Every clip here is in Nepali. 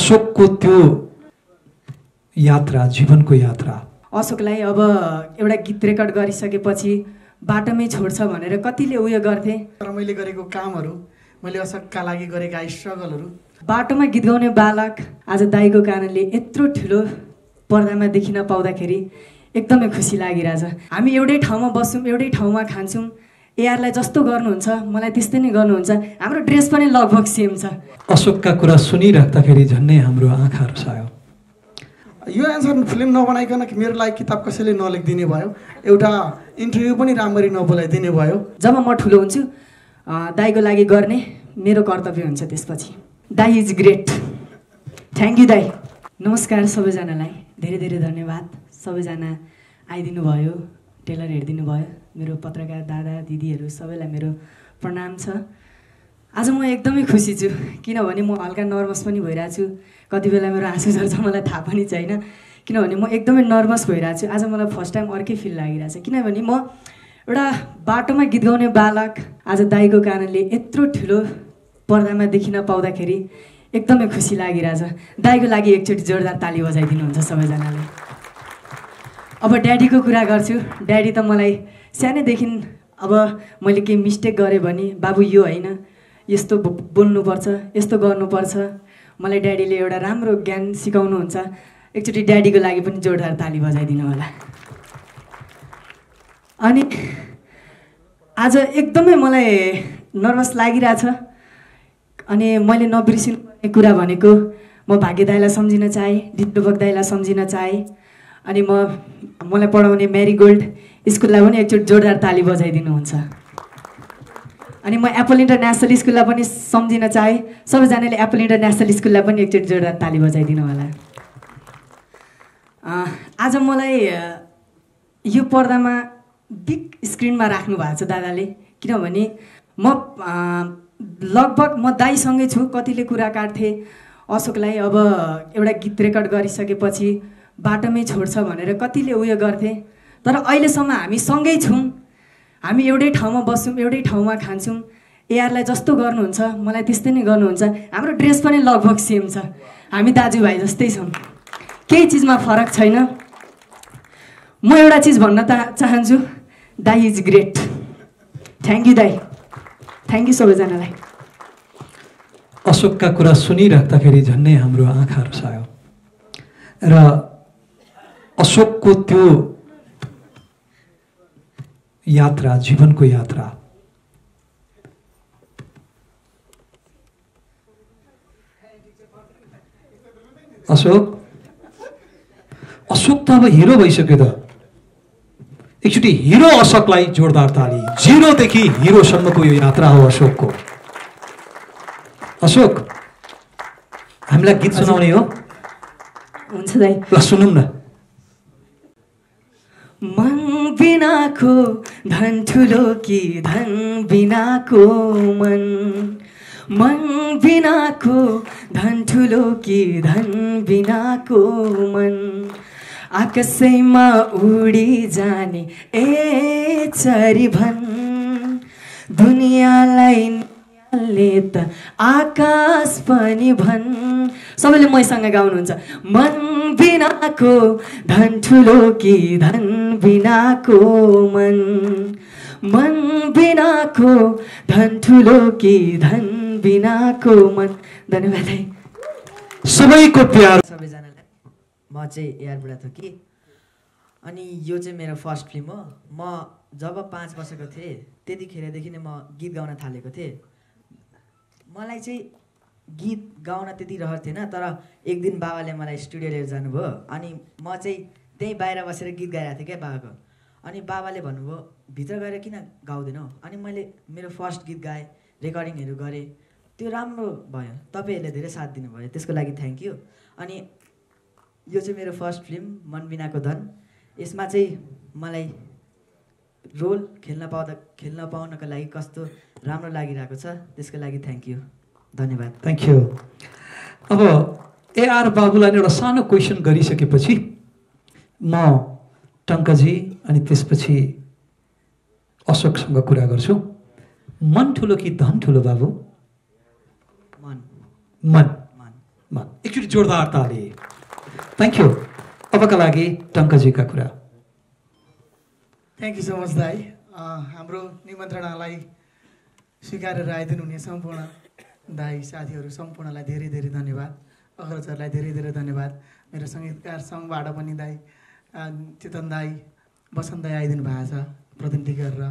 अशोकको त्यो यात्रा, जीवनको यात्रा। अशोकलाई अब एउटा गीत रेकर्ड गरिसकेपछि बाटोमै छोड्छ भनेर कतिले उयो गर्थे, तर मैले गरेको कामहरू, मैले अशोकका लागि गरेका स्ट्रगलहरू, बाटोमा गीत गाउने बालक आज दाइको कारणले यत्रो ठुलो पर्दामा देखिन पाउँदाखेरि एकदमै खुसी लागिरहेछ। हामी एउटै ठाउँमा बस्छौँ, एउटै ठाउँमा खान्छौँ, एआरलाई जस्तो गर्नुहुन्छ मलाई त्यस्तै नै गर्नुहुन्छ, हाम्रो ड्रेस पनि लगभग सेम छ। अशोकका कुरा सुनिराख्दाखेरि झन्नै हाम्रो आँखाहरू सायो। यो एन्सर फिल्म नबनाइकन मेरो लागि किताब कसैले नलेखिदिने भयो, एउटा इन्टरभ्यू पनि राम्ररी नबोलाइदिने भयो। जब म ठुलो हुन्छु दाइको लागि गर्ने मेरो कर्तव्य हुन्छ। त्यसपछि दाइ इज ग्रेट। थ्याङ्क यू दाइ। नमस्कार सबैजनालाई, धेरै धेरै धन्यवाद। सबैजना आइदिनु भयो, टेलर हेरिदिनु भयो, मेरो पत्रकार दादा दिदीहरू सबैलाई मेरो प्रणाम छ। आज म एकदमै खुसी छु किनभने म हल्का नर्भस पनि भइरहेको छु। कति बेला मेरो आँसु झर्छ मलाई थाहा पनि छैन, किनभने म एकदमै नर्भस भइरहेको छु। आज मलाई फर्स्ट टाइम अर्कै फिल लागिरहेछ, किनभने म एउटा बाटोमा गीत गाउने बालक आज दाइको कारणले यत्रो ठुलो पर्दामा देखिन पाउँदाखेरि एकदमै खुसी लागिरहेछ। दाइको लागि एकचोटि जोरदार ताली बजाइदिनुहुन्छ सबैजनाले। अब ड्याडीको कुरा गर्छु। ड्याडी त मलाई सानैदेखि अब मैले केही मिस्टेक गरेँ भने बाबु यो होइन, यस्तो बोल्नुपर्छ, यस्तो गर्नुपर्छ, मलाई ड्याडीले एउटा राम्रो ज्ञान सिकाउनुहुन्छ। एकचोटि ड्याडीको लागि पनि जोरदार ताली बजाइदिनु होला। अनि आज एकदमै मलाई नर्भस लागिरहेछ। अनि मैले नबिर्सिनुपर्ने कुरा भनेको म भाग्य दाइलाई सम्झिन चाहेँ, डिप्लोबक दाइलाई सम्झिन चाहेँ, अनि मलाई पढाउने मेरीगोल्ड स्कुललाई पनि एकचोटि जोरदार ताली बजाइदिनुहुन्छ। अनि म एप्पल इन्टरनेसनल स्कुललाई पनि सम्झिन चाहेँ। सबैजनाले एप्पल इन्टरनेसनल स्कुललाई पनि एकचोटि जोरदार ताली बजाइदिनु होला। आज मलाई यो पर्दामा बिग स्क्रिनमा राख्नु भएको छ दादाले, किनभने म लगभग म दाइसँगै छु। कतिले कुरा काट्थे अशोकलाई अब एउटा गीत रेकर्ड गरिसकेपछि बाटोमै छोड्छ भनेर कतिले उयो गर्थे, तर अहिलेसम्म हामी सँगै छौँ। हामी एउटै ठाउँमा बस्छौँ, एउटै ठाउँमा खान्छौँ, एआरलाई जस्तो गर्नुहुन्छ मलाई त्यस्तै नै गर्नुहुन्छ, हाम्रो ड्रेस पनि लगभग सेम छ, हामी दाजुभाइ जस्तै छौँ, केही चिजमा फरक छैन। म एउटा चिज भन्न चाहन्छु, दाइ इज ग्रेट। थ्याङ्क यू दाइ, थ्याङ्क यू सबैजनालाई। अशोकका कुरा सुनिराख्दाखेरि झन्नै हाम्रो आँखाहरू सायो। र अशोकको त्यो यात्रा, जीवनको यात्रा। अशोक त अब हिरो भइसक्यो त। एकचोटि हिरो अशोकलाई जोरदार ताली। जिरोदेखि हिरोसम्मको यो यात्रा हो अशोकको। अशोक हामीलाई गीत सुनाउने हो? हुन्छ दाइ, ल सुनौँ न। मन बिनाको धन ठुलो कि धन बिनाको मन, मन बिनाको धन ठुलो कि धन बिनाको मन, आकाशैमा उडी जाने ए चरी भन, दुनियाँलाई नियाल्ने त आकाश पनि भन। सबैले मैसँग गाउनुहुन्छ। मन बिनाको धन ठुलो कि धन बिनाको मन, मन बिनाको धन ठुलो कि धन बिनाको मन। धन्यवाद है सबैको प्यार। सबैजनालाई म चाहिँ एआरबाट थोकी। अनि यो चाहिँ मेरो फर्स्ट फिल्म हो। म जब 5 वर्षको थिएँ त्यतिखेरदेखि नै म गीत गाउन थालेको थिएँ। मलाई चाहिँ गीत गाउन त्यति रहर थिएन, तर एक दिन बाबाले मलाई स्टुडियो लिएर जानुभयो। अनि म चाहिँ त्यहीँ बाहिर बसेर गीत गाइरहेको थिएँ क्या बाबाको। अनि बाबाले भन्नुभयो भित्र गएर किन गाउँदैनौ? अनि मैले मेरो फर्स्ट गीत गाएँ, रेकर्डिङहरू गरेँ, त्यो राम्रो भयो। तपाईँहरूले धेरै साथ दिनुभयो, त्यसको लागि थ्याङ्क यू। अनि यो चाहिँ मेरो फर्स्ट फिल्म मन बिनाको धन। यसमा चाहिँ मलाई रोल खेल्न पाउनको लागि कस्तो राम्रो लागिरहेको छ, त्यसको लागि थ्याङ्क यू, धन्यवाद। Thank you. अब एआर बाबुलाई एउटा सानो क्वेसन गरिसकेपछि म टङ्कजी अनि त्यसपछि अशोकसँग कुरा गर्छु। मन ठुलो कि धन ठुलो बाबु? मन। मन। मन एकचोटि जोरदार ताली। Thank you. अबका लागि टङ्कजीका कुरा। थ्याङ्क यू सो मच दाई। हाम्रो निमन्त्रणालाई स्वीकारेर आइदिनु हुने सम्पूर्ण दाई साथीहरू सम्पूर्णलाई धेरै धेरै धन्यवाद। अग्रजहरूलाई धेरै धेरै धन्यवाद। मेरो सङ्गीतकार सङ्घबाट पनि दाई चेतन दाई बसन्त दाई आइदिनु भएको छ प्रतिनिधि गरेर।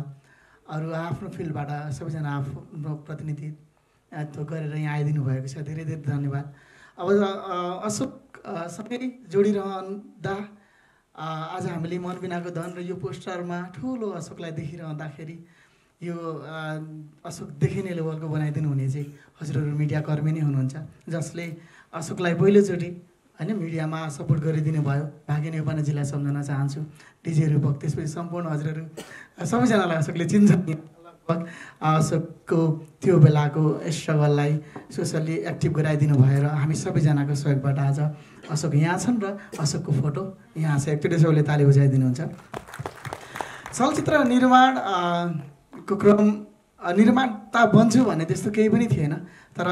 अरू आफ्नो फिल्डबाट सबैजना आफ्नो प्रतिनिधित्व गरेर यहाँ आइदिनु भएको छ, धेरै धेरै धन्यवाद। अब अशोकसँगै जोडिरहँदा आज हामीले मनबिनाको धन र यो पोस्टरमा ठुलो अशोकलाई देखिरहँदाखेरि यो अशोक देखिने लेभलको बनाइदिनु हुने चाहिँ हजुरहरू मिडियाकर्मी नै हुनुहुन्छ, जसले अशोकलाई पहिलोचोटि होइन मिडियामा सपोर्ट गरिदिनु भयो। भाग्य नेपालजीलाई सम्झन चाहन्छु, डिजे रूपक, त्यसपछि सम्पूर्ण हजुरहरू सबैजनालाई अशोकले चिन्छन्। लगभग अशोकको त्यो बेलाको स्ट्रगललाई सोसल्ली एक्टिभ गराइदिनु भएर हामी सबैजनाको सहयोगबाट आज अशोक यहाँ छन् र अशोकको फोटो यहाँ छ। एकचोटि सबैले ताली बजाइदिनुहुन्छ। चलचित्र निर्माणको क्रम निर्माता बन्छु भन्ने त्यस्तो केही पनि थिएन, तर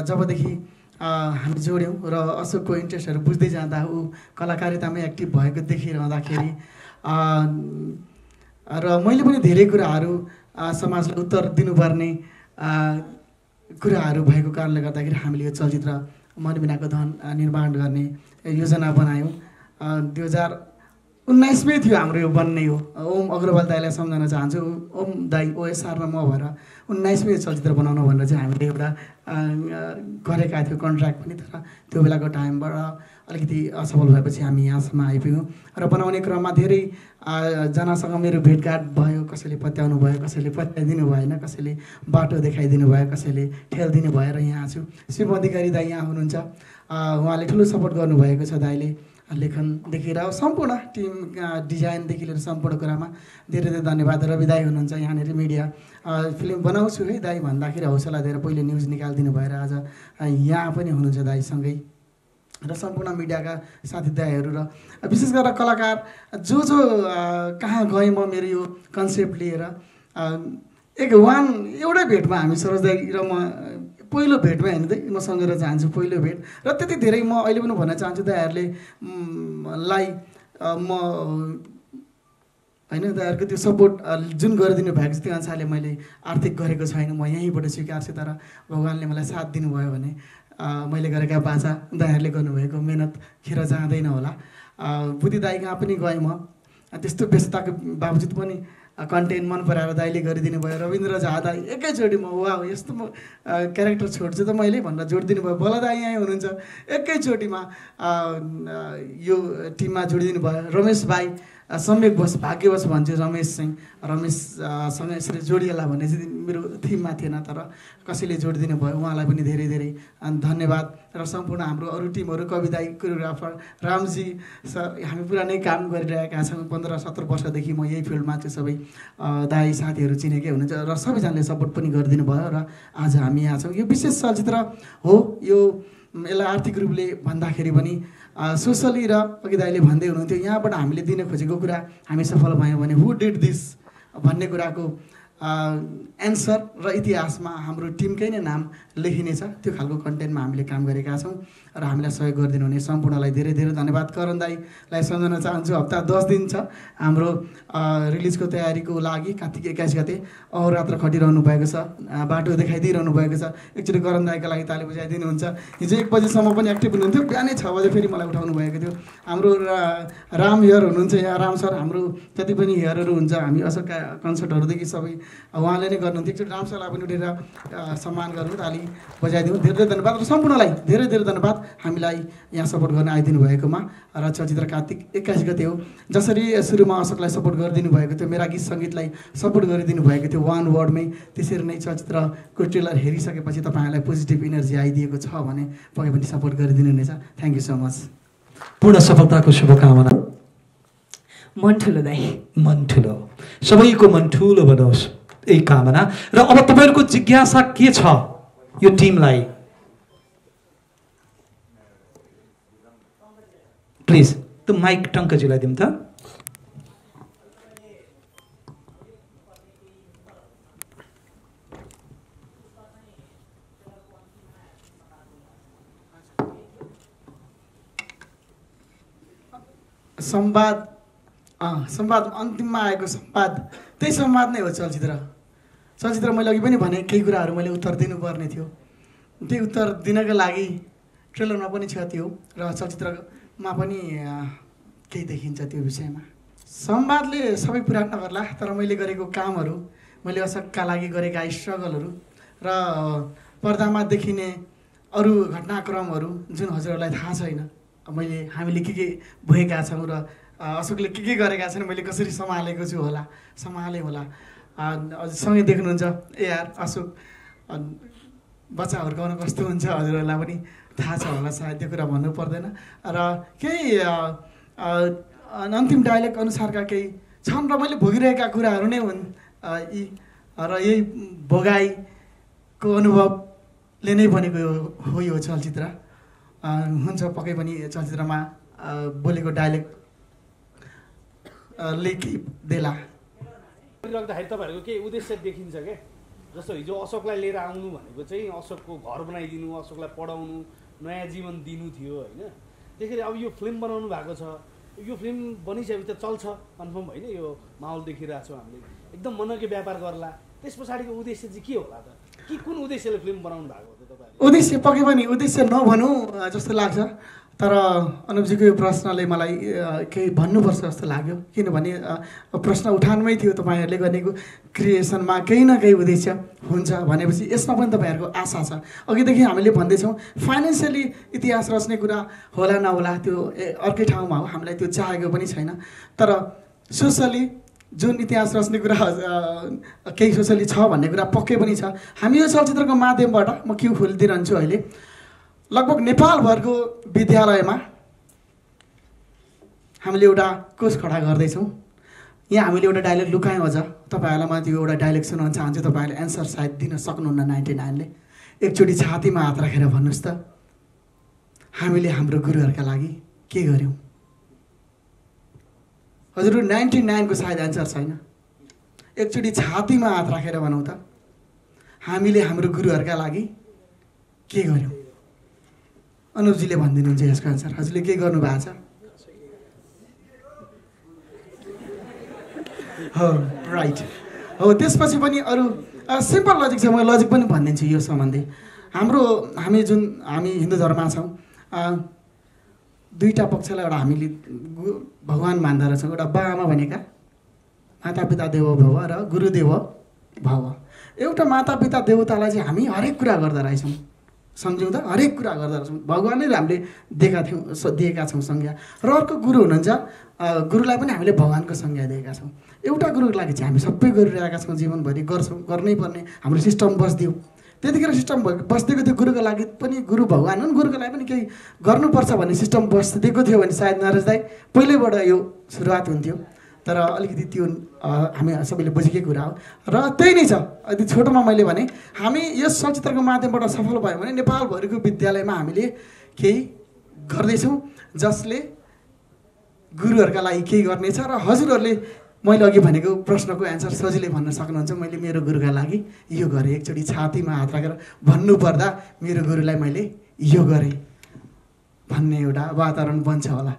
जबदेखि हामी जोड्यौँ र अशोकको इन्ट्रेस्टहरू बुझ्दै जाँदा ऊ कलाकारितामै एक्टिभ भएको देखिरहँदाखेरि र मैले पनि धेरै कुराहरू समाजलाई उत्तर दिनुपर्ने कुराहरू भएको कारणले गर्दाखेरि हामीले यो चलचित्र मनबिनाको धन निर्माण गर्ने योजना बनायौँ। 2019मै थियो हाम्रो यो बन्ने हो। ओम अग्रवाल दाईलाई सम्झन चाहन्छु। ओम दाई ओएसआरमा म भएर 19मै चलचित्र बनाउनु भनेर चाहिँ हामीले एउटा गरेका थियो कन्ट्र्याक्ट पनि, तर त्यो बेलाको टाइमबाट अलिकति असफल भएपछि हामी यहाँसम्म आइपुग्यौँ र बनाउने क्रममा धेरै जनासँग मेरो भेटघाट भयो। कसैले पत्याउनु भयो, कसैले पत्याइदिनु भएन, कसैले बाटो देखाइदिनु भयो, कसैले ठेल्दिनु भएर यहाँ छु। शिव अधिकारी दाई यहाँ हुनुहुन्छ, उहाँले ठुलो सपोर्ट गर्नुभएको छ दाईले, लेखनदेखि र सम्पूर्ण टिम डिजाइनदेखि लिएर सम्पूर्ण कुरामा धेरै धेरै धन्यवाद। रवि दाई हुनुहुन्छ यहाँनिर, मिडिया फिल्म बनाउँछु है दाई भन्दाखेरि हौसला दिएर पहिले न्युज निकालिदिनु भएर आज यहाँ पनि हुनुहुन्छ दाईसँगै र सम्पूर्ण मिडियाका साथी दाईहरू र विशेष गरेर कलाकार जो कहाँ गएँ म मेरो यो कन्सेप्ट लिएर एउटै भेटमा हामी सरोज दाई र म पहिलो भेटमा हेर्दै म सम्झेर चाहन्छु, पहिलो भेट र त्यति धेरै म अहिले पनि भन्न चाहन्छु दाईहरूले लाई म होइन दाईहरूको त्यो सपोर्ट जुन गरिदिनु भएको छ त्यो अनुसारले मैले आर्थिक गरेको छैन, म यहीँबाट स्वीकार्छु। तर भगवान्ले मलाई साथ दिनुभयो भने मैले गरेका बाचा दाईहरूले गर्नुभएको मेहनत खेर जाँदैन होला। बुद्धि दाई कहाँ पनि गएँ म, त्यस्तो व्यस्तताको बावजुद पनि कन्टेन्ट मन पराएर दाइले गरिदिनु भयो। रविन्द्र झा दाई एकैचोटि म वाह यस्तो म क्यारेक्टर छोड्छु त मैले भनेर जोडिदिनु भयो। बल दाई यहीँ हुनुहुन्छ, एकैचोटिमा यो टिममा जोडिदिनु भयो। रमेश भाइ सम्यकवश भाग्यवश भन्छु, रमेशसँग यसरी जोडिएला भन्ने चाहिँ मेरो थिममा थिएन, तर कसैले जोडिदिनु भयो, उहाँलाई पनि धेरै धेरै धन्यवाद। र सम्पूर्ण हाम्रो अरू टिमहरू, कवि दाई, कोरियोग्राफर रामजी सर, हामी पुरानै काम गरिरहेका छौँ। 15-17 वर्षदेखि म यही फिल्डमा छु। सबै दाई साथीहरू चिनेकै हुनुहुन्छ र सबैजनाले सपोर्ट पनि गरिदिनु भयो र आज हामी यहाँ छौँ। यो विशेष चलचित्र हो, यसलाई आर्थिक रूपले भन्दाखेरि पनि सोसली र अघि दाइले भन्दै हुनुहुन्थ्यो यहाँबाट हामीले दिन खोजेको कुरा हामी सफल भयौँ भने हु डिड दिस भन्ने कुराको एन्सर र इतिहासमा हाम्रो टिमकै नै नाम लेखिनेछ। त्यो खालको कन्टेन्टमा हामीले काम गरेका छौँ र हामीलाई सहयोग गरिदिनु हुने सम्पूर्णलाई धेरै धेरै धन्यवाद। करण दाईलाई सम्झन चाहन्छु। हप्ता 10 दिन छ हाम्रो रिलिजको तयारीको लागि। कार्तिक 21 गते अहोरात्र खटिरहनु भएको छ, बाटो देखाइदिइरहनु भएको छ। एकचोटि करण दाईका लागि ताली बजाइदिनुहुन्छ। हिजो 1 बजीसम्म पनि एक्टिभ हुनुहुन्थ्यो, बिहानै 6 बजे फेरि मलाई उठाउनु भएको थियो। हाम्रो राम हेयर हुनुहुन्छ यहाँ, राम सर, हाम्रो जति पनि हेयरहरू हुन्छ हामी अशोकका कन्सर्टहरूदेखि सबै उहाँले नै गर्नुहुन्थ्यो। एकचोटि राम सरलाई पनि उठेर सम्मान गर्नु, ताली बजाइदिउँ। धेरै धेरै धन्यवाद र सम्पूर्णलाई धेरै धेरै धन्यवाद हामीलाई यहाँ सपोर्ट गर्न आइदिनु भएकोमा। र चलचित्र कार्तिक 21 गते हो। जसरी सुरुमा अशोकलाई सपोर्ट गरिदिनु भएको थियो, मेरा गीत सङ्गीतलाई सपोर्ट गरिदिनु भएको थियो 1 वर्डमै, त्यसरी नै चलचित्रको ट्रेलर हेरिसकेपछि तपाईँहरूलाई पोजिटिभ इनर्जी आइदिएको छ भने पक्कै पनि सपोर्ट गरिदिनु हुनेछ। Thank you so much. पूर्ण सफलताको शुभकामना। मन ठुलो दाई, मन ठुलो, सबैको मन ठुलो बनोस् यही कामना। र अब तपाईँहरूको जिज्ञासा के छ यो टिमलाई? प्लिज त्यो माइक टङ्कजीलाई दिउँ त। संवाद संवाद अन्तिममा आएको संवाद त्यही संवाद नै हो चलचित्र मैले अघि पनि भने केही कुराहरू मैले उत्तर दिनुपर्ने थियो त्यही उत्तर दिनको लागि ट्रेलरमा पनि छ त्यो र चलचित्रमा पनि केही देखिन्छ त्यो विषयमा संवादले सबै पुरा नगर्ला तर मैले गरेको कामहरू मैले अशोकका लागि गरेका स्ट्रगलहरू र पर्दामा देखिने अरू घटनाक्रमहरू जुन हजुरहरूलाई थाहा छैन हामीले के भएका छौँ र अशोकले के गरेका छन् मैले कसरी सम्हालेको छु होला सम्हालेँ होला सँगै देख्नुहुन्छ यार अशोक बच्चा हुर्काउनु कस्तो हुन्छ हजुरहरूलाई पनि थाहा छ होला सायद त्यो कुरा भन्नु पर्दैन र केही अन्तिम डायलग अनुसारका केही छन् र मैले भोगिरहेका कुराहरू नै हुन् यी र यही भोगाइको अनुभवले नै बनेको हो यो चलचित्र हुन्छ पक्कै पनि चलचित्रमा बोलेको डायलग ले केही देला राख्दाखेरि तपाईँहरूको केही उद्देश्य देखिन्छ क्या जस्तो हिजो अशोकलाई लिएर आउनु भनेको चाहिँ अशोकको घर बनाइदिनु अशोकलाई पढाउनु नयाँ जीवन दिनु थियो होइन त्यसरी अब यो फिल्म बनाउनु भएको छ यो फिल्म बनिसकेपछि त चल्छ कन्फर्म होइन यो माहौल देखिरहेको छौँ हामीले एकदम मनकै व्यापार गर्ला त्यस पछाडिको उद्देश्य चाहिँ के होला त कि कुन उद्देश्यले फिल्म बनाउनु भएको हो त तपाईँले उद्देश्य पक्कै पनि उद्देश्य नभनौँ जस्तो लाग्छ तर अनुपजीको यो प्रश्नले मलाई केही भन्नुपर्छ जस्तो लाग्यो किनभने प्रश्न उठानमै थियो तपाईँहरूले गरेको क्रिएसनमा केही न केही उद्देश्य हुन्छ भनेपछि यसमा पनि तपाईँहरूको आशा छ अघिदेखि हामीले भन्दैछौँ फाइनेन्सियली इतिहास रच्ने कुरा होला नहोला त्यो अर्कै ठाउँमा हो हामीलाई त्यो चाहेको पनि छैन तर सोसली जुन इतिहास रच्ने कुरा केही सोसली छ भन्ने कुरा पक्कै पनि छ हामी यो चलचित्रको माध्यमबाट म क्यु खोलिदिइरहन्छु अहिले लगभग नेपालभरको विद्यालयमा हामीले एउटा कोर्स खडा गर्दैछौँ यहाँ हामीले एउटा डायलग लुकायौँ अझ तपाईँहरूलाई म त्यो एउटा डायलग सुनाउन चाहन्छु तपाईँहरूले एन्सर सायद दिन सक्नुहुन्न 99ले एकचोटि छातीमा हात राखेर भन्नुहोस् त हामीले हाम्रो गुरुहरूका लागि के गर्यौँ हजुर 99को सायद एन्सर छैन एकचोटि छातीमा हात राखेर भनौँ त हामीले हाम्रो गुरुहरूका लागि के गर्यौँ अनुपजीले भनिदिनुहुन्छ यसको एन्सर हजुरले के गर्नु भएको छ हो राइट हो त्यसपछि पनि अरू सिम्पल लजिक छ म लजिक पनि भनिदिन्छु यो सम्बन्धी हामी हिन्दू धर्ममा छौँ दुईवटा पक्षलाई एउटा हामीले भगवान मान्दा रहेछौँ एउटा बाआमा भनेका मातापिता देवो भव र गुरुदेव भव एउटा मातापिता देवतालाई चाहिँ हामी हरेक कुरा गर्दा रहेछौँ सम्झौँ त हरेक कुरा गर्दा रहेछौँ भगवानै हामीले दिएका छौँ संज्ञा र अर्को गुरु हुनुहुन्छ गुरुलाई पनि हामीले भगवानको संज्ञा दिएका छौँ एउटा गुरुको लागि चाहिँ हामी सबै गरिरहेका छौँ जीवनभरि गर्छौँ गर्नै पर्ने हाम्रो सिस्टम बस्दियो त्यतिखेर सिस्टम बस्दिएको थियो गुरुको लागि पनि गुरु भगवान हुन् गुरुको लागि पनि केही गर्नुपर्छ भन्ने सिस्टम बस्दिएको थियो भने सायद नरेश दाइ पहिल्यैबाट यो सुरुवात हुन्थ्यो तर अलिकति त्यो हामी सबैले बुझेकै कुरा हो र त्यही नै छ अति छोटोमा मैले भने हामी यस चलचित्रको माध्यमबाट सफल भयो भने नेपालभरिको विद्यालयमा हामीले केही गर्दैछौँ जसले गुरुहरूका लागि केही गर्नेछ र हजुरहरूले मैले अघि भनेको प्रश्नको एन्सर सजिलै भन्न सक्नुहुन्छ मैले मेरो गुरुका लागि यो गरेँ एकचोटि छातीमा हात राखेर भन्नुपर्दा मेरो गुरुलाई मैले यो गरेँ भन्ने एउटा वातावरण बन्छ होला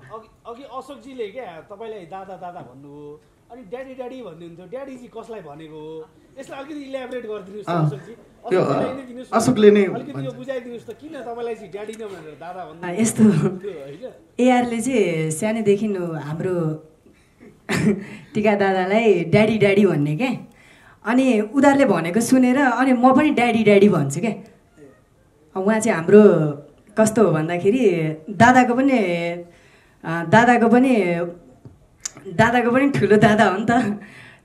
अघि अशोकजीले क्या तपाईँलाई दादा दादा भन्नुभयो अनि ड्याडी ड्याडी भन्नुहुन्थ्यो ड्याडीजी कसलाई भनेको हो यसलाई अलिकति इलेबोरेट गरिदिनुहोस् अशोकजी अशोकले नै अलिकति यो बुझाइदिनुहोस् त किन तपाईँलाई चाहिँ ड्याडी नै भनेर दादा भन्नु यस्तो एआरले चाहिँ सानैदेखि हाम्रो टिका दादालाई ड्याडी ड्याडी भन्ने क्या अनि उनीहरूले भनेको सुनेर अनि म पनि ड्याडी ड्याडी भन्छु क्या उहाँ चाहिँ हाम्रो कस्तो हो भन्दाखेरि दादाको पनि ठुलो दादा हो नि त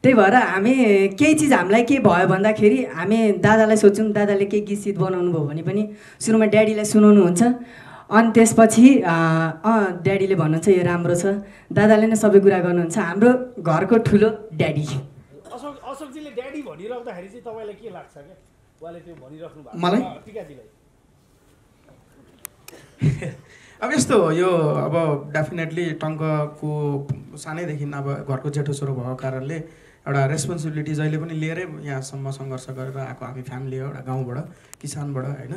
त्यही भएर हामी केही चिज हामीलाई के भयो भन्दाखेरि हामी दादालाई सोध्छौँ दादाले केही गीत सित बनाउनु भयो भने पनि सुरुमा ड्याडीलाई सुनाउनुहुन्छ अनि त्यसपछि ड्याडीले भन्नुहुन्छ यो राम्रो छ दादाले नै सबै कुरा गर्नुहुन्छ हाम्रो घरको ठुलो ड्याडी अशोकजीले ड्याडी भनिराख्दाखेरि चाहिँ तपाईँलाई के लाग्छ क्या उहाँले त्यो भनिराख्नु भएको मलाई टिकाजीलाई अब यस्तो हो यो अब डेफिनेटली टङ्कको सानैदेखि अब घरको जेठो छोरो भएको कारणले एउटा रेस्पोन्सिबिलिटी जहिले पनि लिएरै यहाँसम्म सङ्घर्ष गरेर आएको हामी फ्यामिली हो एउटा गाउँबाट किसानबाट होइन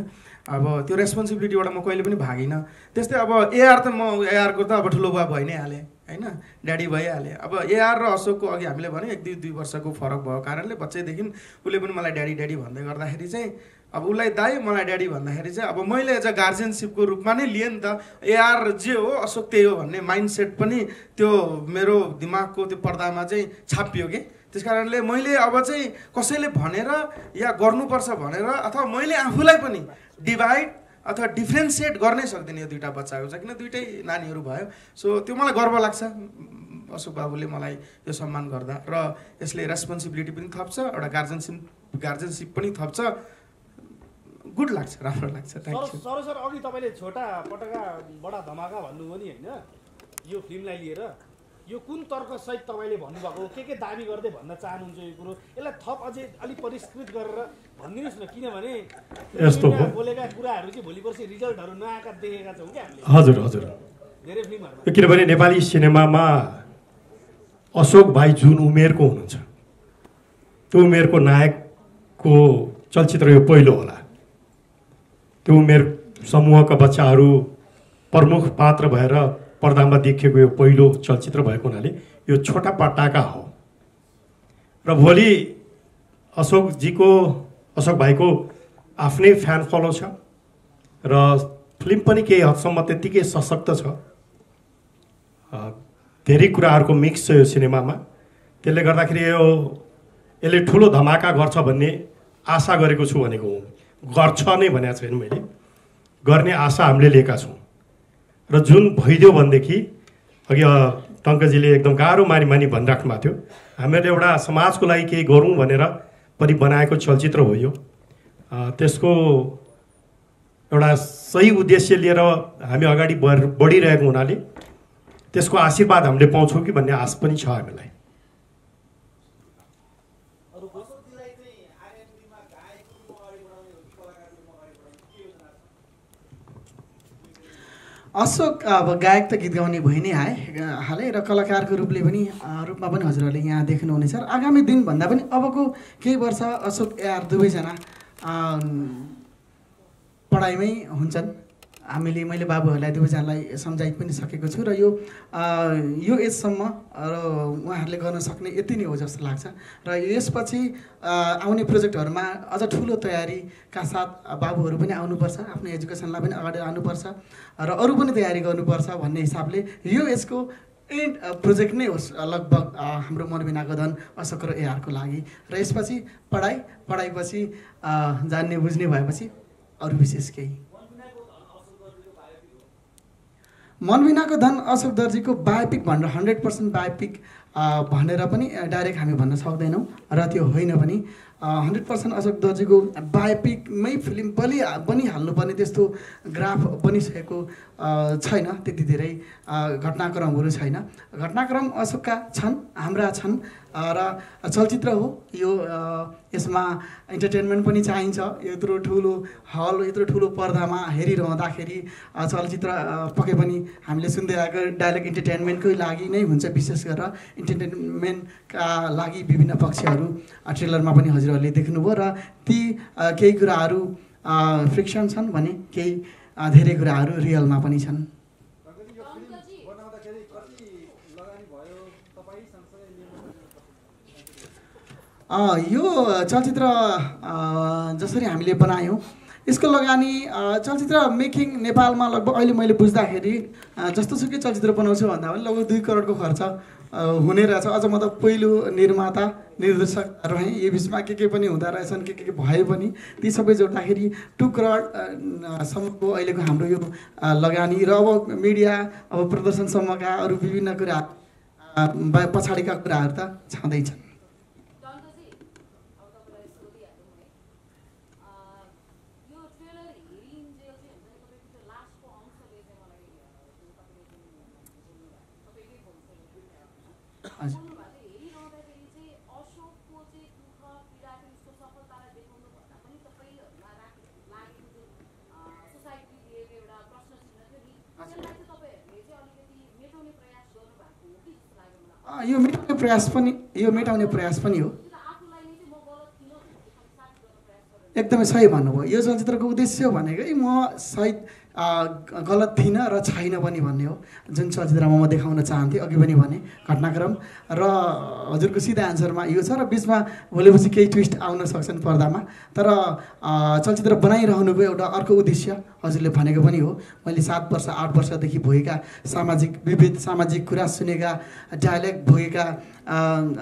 अब त्यो रेस्पोन्सिबिलिटीबाट म कहिले पनि भागिनँ त्यस्तै अब एआर त म एआरको त अब ठुलो बुवा भइ नै हालेँ होइन ड्याडी भइहाले। अब एआर र अशोकको अघि हामीले भन्यो 1-2 वर्षको फरक भएको कारणले बच्चैदेखि उसले पनि मलाई ड्याडी ड्याडी भन्दै गर्दाखेरि चाहिँ अब उसलाई दाइ मलाई ड्याडी भन्दाखेरि चाहिँ अब मैले एज अ गार्जियनसिपको रूपमा नै लिएँ नि त। एआर जे हो अशोक त्यही हो भन्ने माइन्डसेट पनि त्यो मेरो दिमागको त्यो पर्दामा चाहिँ छापियो कि। त्यस कारणले मैले अब चाहिँ कसैले भनेर या गर्नुपर्छ भनेर अथवा मैले आफूलाई पनि डिभाइड अथवा डिफ्रेन्सिएट गर्नै सक्दिनँ यो दुईवटा बच्चाको चाहिँ, किन दुइटै नानीहरू भयो। सो त्यो मलाई गर्व लाग्छ अशोक बाबुले मलाई यो सम्मान गर्दा, र यसले रेस्पोन्सिबिलिटी पनि थप्छ, एउटा गार्जेनसिप पनि थप्छ। गुड लाग्छ, राम्रो लाग्छ। Thank you sir. अघि तपाईँले छोटा पटका बडा धमाका भन्नुभयो नि होइन, यो फिल्मलाई लिएर यो कुन तर्कसहित तपाईँले भन्नुभएको के दाबी गर्दै भन्न चाहनुहुन्छ यो कुरो, यसलाई थप अझै अलिक परिष्कृत गरेर भनिदिनुहोस् न। किनभने यस्तो हो बोलेका कुराहरू चाहिँ भोलि पर्सि रिजल्टहरू नआएका देखेका छौँ क्या हामीले। हजुर हजुर, धेरै फिल्महरूमा। किनभने नेपाली सिनेमामा अशोक भाइ जुन उमेरको हुनुहुन्छ त्यो उमेरको नायकको चलचित्र यो पहिलो होला। त्यो उमेर समूहका बच्चाहरू प्रमुख पात्र भएर पर्दामा देखिएको यो पहिलो चलचित्र भएको हुनाले यो छोटा पटाका हो। र भोलि अशोक भाइको आफ्नै फ्यान फलो छ र फिल्म पनि केही हदसम्म त्यत्तिकै सशक्त छ। धेरै कुराहरूको मिक्स छ यो सिनेमामा, त्यसले गर्दाखेरि यसले ठुलो धमाका गर्छ भन्ने आशा गरेको छु भनेको हुँ। गर्छ नै भनेको छैन मैले, गर्ने आशा हामीले लिएका छौँ। र जुन भइदियो भनेदेखि अघि टङ्कजीले एकदम गाह्रो मानी भनिराख्नु भएको थियो, हामीले एउटा समाजको लागि केही गरौँ भनेर पनि बनाएको चलचित्र हो यो। त्यसको एउटा सही उद्देश्य लिएर हामी अगाडि बढिरहेको हुनाले त्यसको आशीर्वाद हामीले पाउँछौँ कि भन्ने आश पनि छ हामीलाई। अशोक अब गायक त गीत गाउने भइ नै हालै र कलाकारको रूपमा पनि हजुरहरूले यहाँ देख्नुहुनेछ। र आगामी दिन भन्दा पनि अबको केही वर्ष अशोक एआर दुवैजना पढाइमै हुन्छन्। मैले बाबुहरूलाई दुवैजनालाई सम्झाइ पनि सकेको छु र यो एजसम्म र उहाँहरूले गर्न सक्ने यति नै हो जस्तो लाग्छ। र यसपछि आउने प्रोजेक्टहरूमा अझ ठुलो तयारीका साथ बाबुहरू पनि आउनुपर्छ, आफ्नो एजुकेसनलाई पनि अगाडि लानुपर्छ र अरू पनि तयारी गर्नुपर्छ भन्ने हिसाबले यो यसको एन्ड प्रोजेक्ट नै होस् लगभग हाम्रो मनबिनाको धन अशोक र एआरको लागि। र यसपछि पढाइपछि जान्ने बुझ्ने भएपछि अरू विशेष केही। मनबिनाको धन अशोक दर्जीको बायोपिक भनेर 100% बायोपिक भनेर पनि डाइरेक्ट हामी भन्न सक्दैनौँ र त्यो होइन पनि 100% अशोक दर्जीको बायोपिकमै फिल्म बनिहाल्नुपर्ने त्यस्तो ग्राफ बनिसकेको छैन। त्यति धेरै घटनाक्रमहरू छैन। घटनाक्रम अशोकका छन्, हाम्रा छन् र चलचित्र हो यो। यसमा इन्टरटेनमेन्ट पनि चाहिन्छ। यत्रो ठुलो हल, यत्रो ठुलो पर्दामा हेरिरहँदाखेरि चलचित्र पक्कै पनि हामीले सुन्दै आएको डाइरेक्ट इन्टरटेनमेन्टकै लागि नै हुन्छ। विशेष गरेर इन्टरटेनमेन्टका लागि विभिन्न पक्षहरू ट्रेलरमा पनि हजुरहरूले देख्नुभयो र ती केही कुराहरू फ्रिक्सन छन् भने केही धेरै कुराहरू रियलमा पनि छन्। यो चलचित्र जसरी हामीले बनायौँ यसको लगानी चलचित्र मेकिङ नेपालमा लगभग अहिले मैले बुझ्दाखेरि जस्तोसुकै चलचित्र बनाउँछु भन्दा पनि लगभग 2 करोडको खर्च हुने रहेछ। अझ म त पहिलो निर्माता निर्देशक रहेँ, यो बिचमा के पनि हुँदा रहेछन्, के भए पनि ती सबै जोड्दाखेरि 2 करोडसम्मको अहिलेको हाम्रो यो लगानी र अब मिडिया अब प्रदर्शनसम्मका अरू विभिन्न कुरा पछाडिका कुराहरू त छँदैछन्। यो मेटाउने प्रयास पनि हो। एकदमै सही भन्नुभयो। यो चलचित्रको उद्देश्य भनेकै म सायद गलत थिइनँ र छैन पनि भन्ने हो जुन चलचित्रमा म देखाउन चाहन्थेँ अघि पनि भने घटनाक्रम र हजुरको सिधा एन्सरमा यो छ र बिचमा भोलिपछि केही ट्विस्ट आउन सक्छन् पर्दामा तर चलचित्र बनाइरहनुको एउटा अर्को उद्देश्य हजुरले भनेको पनि हो मैले 7 वर्ष 8 वर्षदेखि भएका विविध सामाजिक कुरा सुनेका डायलग भएका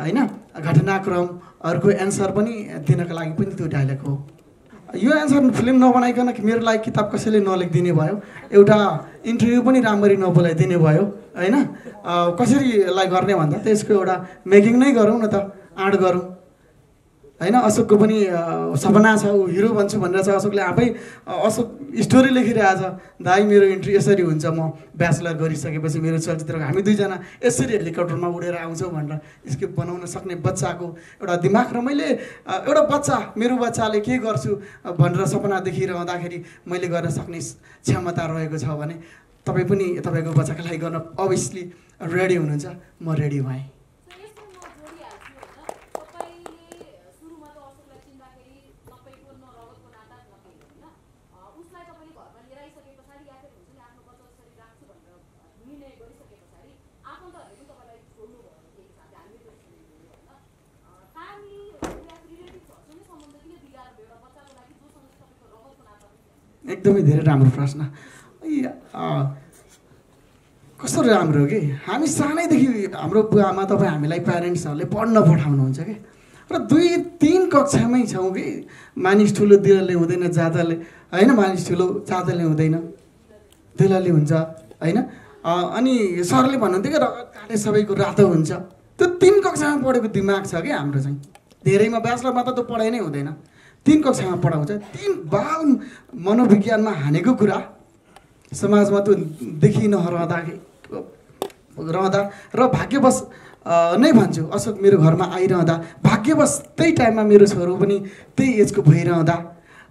होइन घटनाक्रमहरूको एन्सर पनि दिनको लागि पनि त्यो डायलग हो यो एन्सर फिल्म नबनाइकन मेरो लागि किताब कसैले नलेखिदिने भयो एउटा इन्टरभ्यू पनि राम्ररी नबोलाइदिने भयो होइन कसरीलाई गर्ने भन्दा त्यसको एउटा मेकिङ नै गरौँ न त आँट गरौँ होइन अशोकको पनि सपना छ ऊ हिरो बन्छु भनेर छ अशोकले आफै अशोक स्टोरी लेखिरहेछ दाइ मेरो इन्ट्री यसरी हुन्छ म ब्याचलर गरिसकेपछि मेरो चलचित्रको हामी दुईजना यसरी हेलिकप्टरमा उडेर आउँछौँ भनेर स्क्रिप्ट बनाउन सक्ने बच्चाको एउटा दिमाग र मैले एउटा बच्चा मेरो बच्चाले के गर्छु भनेर सपना देखिरहँदाखेरि मैले गर्न सक्ने क्षमता रहेको छ भने तपाईँ पनि तपाईँको बच्चाको लागि गर्न अभियसली रेडी हुनुहुन्छ म रेडी भएँ एकदमै धेरै राम्रो प्रश्न कस्तो राम्रो हो कि हामी सानैदेखि हाम्रो बुवामा तपाईँ हामीलाई प्यारेन्ट्सहरूले पढ्न पठाउनुहुन्छ कि र 2-3 कक्षामै छौँ कि मानिस ठुलो दिलले हुँदैन जातले होइन मानिस ठुलो जातले हुँदैन दिलले हुन्छ होइन अनि सरले भन्नुहुन्थ्यो कि रगत काटे सबैको रातो हुन्छ त्यो 3 कक्षामा पढेको दिमाग छ कि हाम्रो चाहिँ धेरैमा ब्याचलरमा त त्यो पढाइ नै हुँदैन 3 कक्षामा पढाउँछ 3 बाल मनोविज्ञानमा हानेको कुरा समाजमा त्यो देखिनरहँदा र भाग्यवश नै भन्छु अशोक मेरो घरमा आइरहँदा भाग्यवश त्यही टाइममा मेरो छोरो पनि त्यही एजको भइरहँदा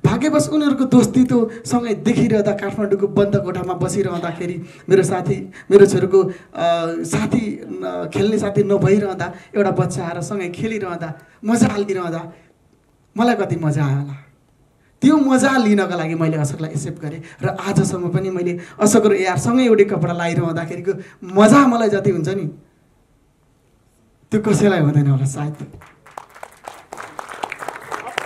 भाग्यवश उनीहरूको दोस्ती त्यो सँगै देखिरहँदा काठमाडौँको बन्द कोठामा बसिरहँदाखेरि मेरो छोरोको साथी खेल्ने साथी नभइरहँदा एउटा बच्चा आएर सँगै खेलिरहँदा मजा लिइरहँदा मलाई कति मजा आयो होला त्यो मजा लिनको लागि मैले अशोकलाई एक्सेप्ट गरेँ र आजसम्म पनि मैले अशोक र यार सँगै एउटै कपडा लगाइरहँदाखेरिको मजा मलाई जति हुन्छ नि त्यो कसैलाई हुँदैन होला सायद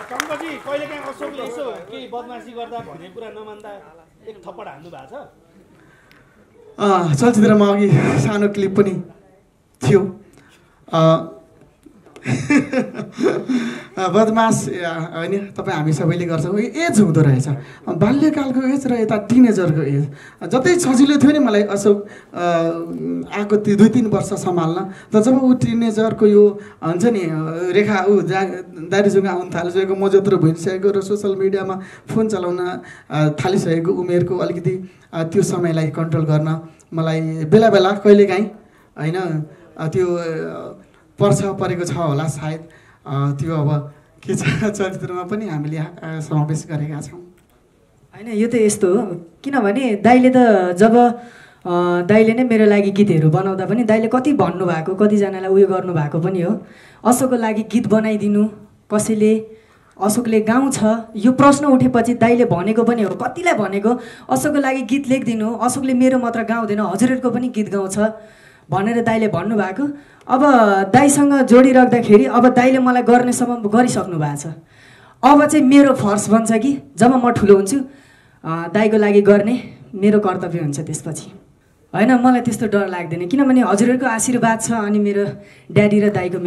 टङ्कजी कहिलेकाहीँ अशोकले यसो केही बदमासी गर्दा भन्ने कुरा नमान्दा एक थप्पड हान्नु भएको छ चलचित्रमा अघि सानो क्लिप पनि थियो बदमास होइन तपाईँ हामी सबैले गर्छौँ एज हुँदो रहेछ बाल्यकालको एज र यता टिनेजरको एज जति सजिलो थियो नि मलाई अशोक आएको 2-3 वर्ष सम्हाल्न त जब ऊ टिनेजरको यो हुन्छ नि रेखा ऊ दारीजुङ्गा आउनु थालिसकेको म जत्रो भइसकेको र सोसियल मिडियामा फोन चलाउन थालिसकेको उमेरको अलिकति त्यो समयलाई कन्ट्रोल गर्न मलाई बेला बेला कहिलेकाहीँ होइन त्यो परेको छ होला सायद त्यो अब के छ चलचित्रमा पनि हामीले समावेश गरेका छौँ होइन यो त यस्तो हो किनभने दाइले त जब दाइले नै मेरो लागि गीतहरू बनाउँदा पनि दाइले कति भन्नुभएको कतिजनालाई उयो गर्नुभएको पनि हो अशोकको लागि गीत बनाइदिनु कसैले अशोकले गाउँछ यो प्रश्न उठेपछि दाइले भनेको पनि हो कतिलाई भनेको अशोकको लागि गीत लेखिदिनु अशोकले मेरो मात्र गाउँदैन हजुरहरूको पनि गीत गाउँछ भनेर दाइले भन्नुभएको अब दाइसँग जोडिराख्दाखेरि अब दाइले मलाई गर्नेसम्म गरिसक्नु भएको छ अब चाहिँ मेरो फर्ज बन्छ कि जब म ठुलो हुन्छु दाइको लागि गर्ने मेरो कर्तव्य हुन्छ त्यसपछि होइन मलाई त्यस्तो डर लाग्दैन किनभने हजुरहरूको आशीर्वाद छ अनि मेरो ड्याडी र दाइको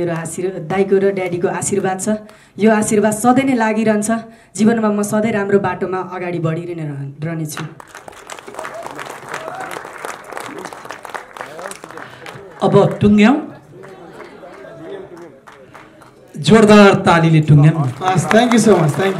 दाइको र ड्याडीको आशीर्वाद छ यो आशीर्वाद सधैँ नै लागिरहन्छ जीवनमा म सधैँ राम्रो बाटोमा अगाडि बढिरहनेछु अब टुङ्ग्याउँ जोरदार तालीले टुङ्ग्याउँ thank you so much thank